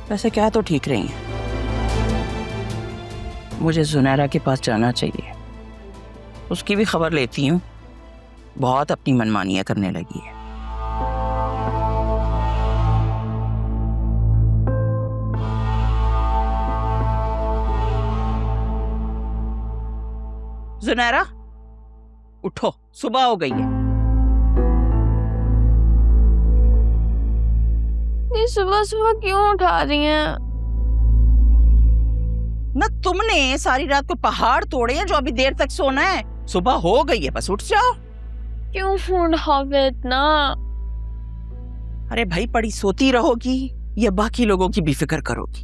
वैसे क्या तो ठीक रही हैं। मुझे जुनैरा के पास जाना चाहिए, उसकी भी खबर लेती हूँ। बहुत अपनी मनमानियां करने लगी है। जुनैरा उठो, सुबह हो गई है। ये सुबह सुबह क्यों उठा रही हैं? ना तुमने सारी रात को पहाड़ तोड़े हैं जो अभी देर तक सोना है? सुबह हो गई है, बस उठ जाओ। क्यों उठावे इतना? अरे भाई, पड़ी सोती रहोगी या बाकी लोगों की भी फिक्र करोगी?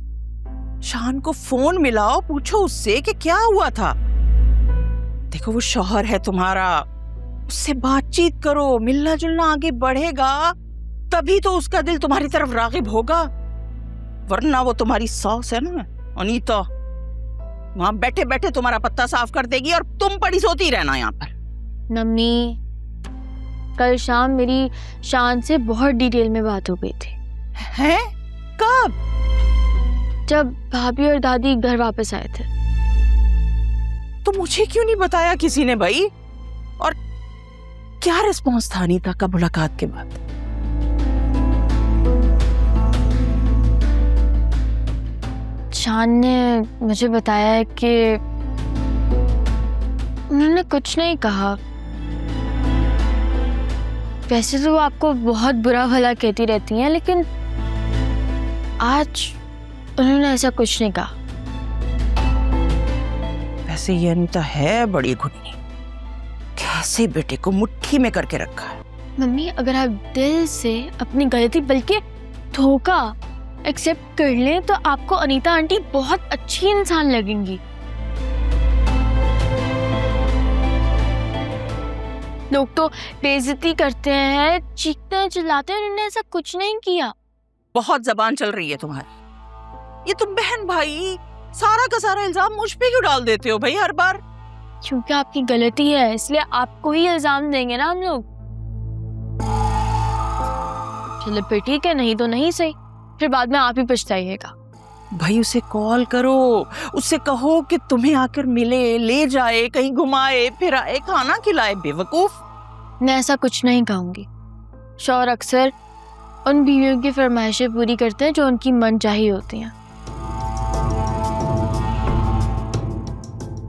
शान को फोन मिलाओ, पूछो उससे कि क्या हुआ था। देखो वो शौहर है तुम्हारा, उससे बातचीत करो, मिलना जुलना आगे बढ़ेगा तभी तो उसका दिल तुम्हारी तरफ रागिब होगा। वरना वो तुम्हारी सास है ना अनीता, वहां बैठे बैठे तुम्हारा पत्ता साफ कर देगी और तुम पड़ी सोती रहना यहाँ पर। मम्मी, कल शाम मेरी शान से बहुत डिटेल में बात हो गई थी। हैं? कब? जब भाभी और दादी घर वापस आए थे। तो मुझे क्यों नहीं बताया किसी ने भाई? और क्या रिस्पॉन्स था अनीता का मुलाकात के बाद? शान ने मुझे बताया कि उन्होंने कुछ नहीं कहा। वैसे तो वो आपको बहुत बुरा भला कहती रहती हैं, लेकिन आज उन्होंने ऐसा कुछ नहीं कहा। वैसे ये अनीता है बड़ी घुटनी, कैसे बेटे को मुट्ठी में करके रखा है। मम्मी, अगर आप दिल से अपनी गलती बल्कि धोखा एक्सेप्ट कर लें तो आपको अनीता आंटी बहुत अच्छी इंसान लगेंगी। लोग तो बेइज्जती करते हैं, चीखते हैं, चिल्लाते हैं, उन्होंने ऐसा कुछ नहीं किया। बहुत जबान चल रही है तुम्हारी। ये तुम बहन भाई सारा का सारा इल्जाम मुझ पे क्यों डाल देते हो भाई हर बार? क्योंकि आपकी गलती है, इसलिए आपको ही इल्जाम देंगे ना हम लोग। चलो फिर ठीक है, नहीं तो नहीं सही, फिर बाद में आप ही पछताइएगा। भाई उसे कॉल करो, उससे कहो कि तुम्हें आकर मिले, ले जाए, कहीं घुमाए फिराए, खाना खिलाए। बेवकूफ। मैं ऐसा कुछ नहीं कहूंगी। शौहर अक्सर उन बीवियों की फरमाइशें पूरी करते हैं जो उनकी मनचाही होती हैं।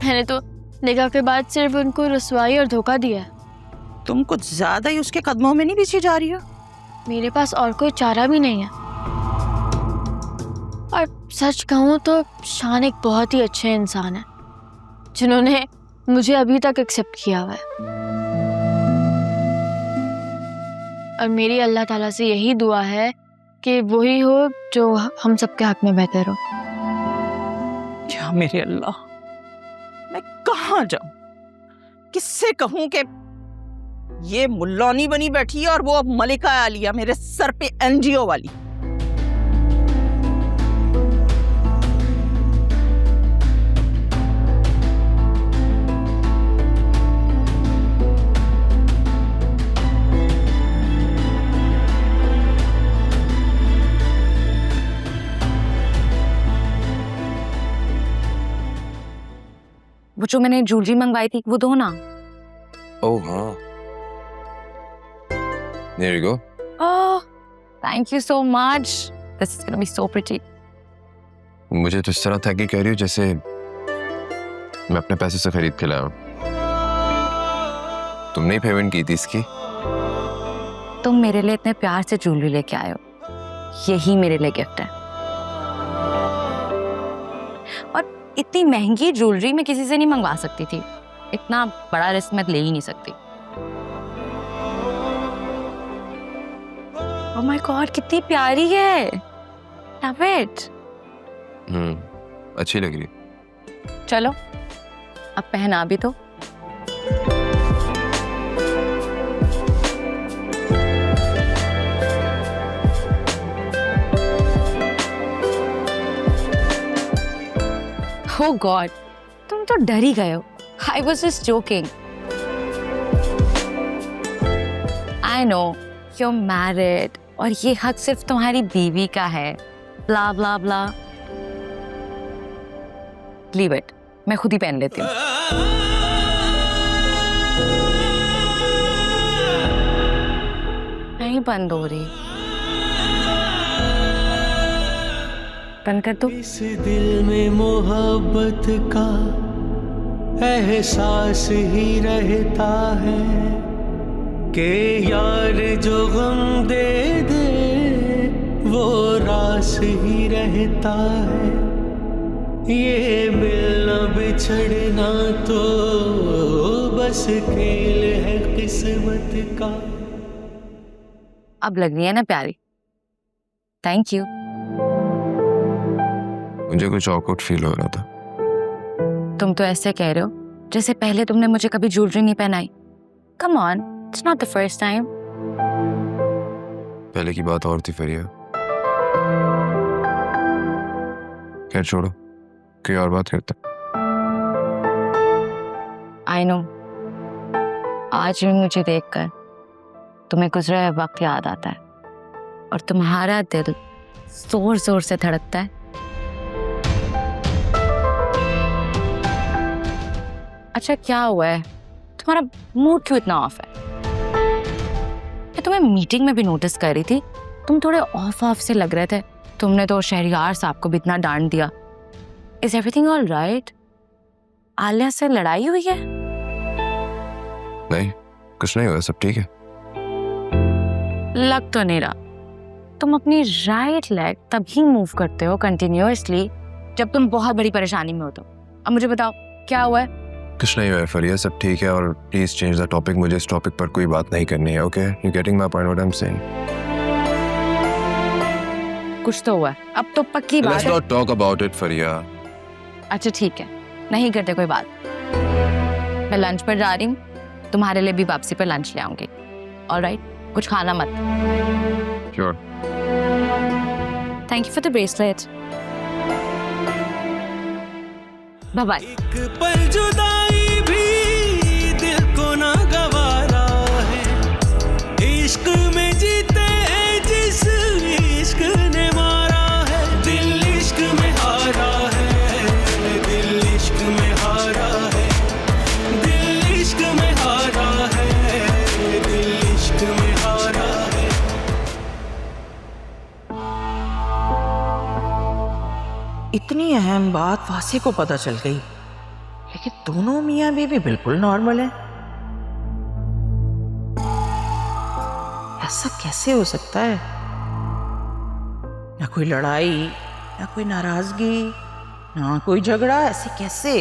मैंने तो निकाह के बाद सिर्फ उनको रुसवाई और धोखा दिया है। तुम कुछ ज्यादा ही उसके कदमों में नहीं पीछे जा रही हो? मेरे पास और कोई चारा भी नहीं है। और सच कहूँ तो शान एक बहुत ही अच्छे इंसान है जिन्होंने मुझे अभी तक एक्सेप्ट किया हुआ है। और मेरी अल्लाह ताला से यही दुआ है कि वही हो जो हम सबके हक में बेहतर हो। क्या मेरे अल्लाह, मैं कहाँ जाऊं, किससे कहूं कि ये मुल्लानी बनी बैठी है और वो अब मलिका आलिया मेरे सर पे एनजीओ वाली। वो जो मैंने ज्वेलरी मंगवाई थी वो दो ना। ओह हाँ, there you go. Oh, thank you so much. This is gonna be so pretty. मुझे तो इस तरह था कि कह रही हो जैसे मैं अपने पैसे से खरीद के लाया हूँ। तुमने ही पेमेंट की थी इसकी? तुम मेरे लिए इतने प्यार से ज्वेलरी लेके आए हो, यही मेरे लिए गिफ्ट है। और इतनी महंगी ज्वेलरी मैं किसी से नहीं मंगवा सकती थी, इतना बड़ा रिस्क मैं ले ही नहीं सकती। Oh my God, कितनी प्यारी है। Love it. अच्छी लग रही। चलो अब पहना भी तो। Oh God, तुम तो डर ही गए हो। I was just joking. I know you're married और ये हक सिर्फ तुम्हारी बीवी का है, ब्ला ब्ला ब्ला। लीव इट, मैं खुद ही पहन लेती हूँ। नहीं बंद हो रही, बंद कर दो। इस दिल में मोहब्बत का एहसास ही रहता है कि यार जो गम दे दे वो रास ही रहता है। ये मिलना बिछड़ना तो बस खेल है किस्मत का। अब लग रही है ना प्यारी। Thank you. मुझे कुछ ऑकवर्ड फील हो रहा था। तुम तो ऐसे कह रहे हो जैसे पहले तुमने मुझे कभी ज्वेलरी नहीं पहनाई। Come on, it's not the first time. पहले की बात और थी फरिया। खैर छोड़ो, कोई और बात करते। आई नो, आज भी मुझे देखकर तुम्हें गुजरा हुआ वक्त याद आता है और तुम्हारा दिल जोर जोर से धड़कता है। अच्छा क्या हुआ है, तुम्हारा मूड क्यों इतना ऑफ है? मैं तुम्हें मीटिंग में भी नोटिस कर रही थी, तुम थोड़े ऑफ ऑफ से लग रहे थे। तुमने तो शहरियार साहब को भी इतना डांट दिया। Is everything all right? Alia से लड़ाई हुई है? नहीं, कुछ नहीं हुआ, सब ठीक है। लग तो नहीं रहा। तुम अपनी राइट लेग तभी मूव करते हो कंटिन्यूअसली जब तुम बहुत बड़ी परेशानी में हो। तो अब मुझे बताओ क्या हुआ है? कुछ नहीं हुआ है फरिया, सब ठीक है। और प्लीज चेंज द टॉपिक, मुझे इस टॉपिक पर कोई बात नहीं करनी है। Okay, you getting my point what I am saying? कुछ तो हुआ है, अब तो पक्की बात लेट्स है। नॉट टॉक अबाउट इट फरिया। अच्छा ठीक है, नहीं करते कोई बात। मैं लंच पर जा रही हूँ, तुम्हारे लिए भी वापसी पर लंच ले आऊंगी। ऑलराइट, कुछ खाना मत। Sure. Thank you for the bracelet. Bye bye. एक पल जुदाई भी दिल को ना गवारा है। इश्क में जीते हैं जिस इश्क ने मारा है। दिल इश्क में हारा है, दिल इश्क में हारा है, दिल इश्क में हारा है, दिल इश्क में हारा है। इतनी अहम बात वासे को पता चल गई, लेकिन दोनों मियाँ बीवी बिल्कुल नॉर्मल है। ऐसा कैसे हो सकता है? ना कोई लड़ाई, ना कोई नाराजगी, ना कोई झगड़ा, ऐसे कैसे?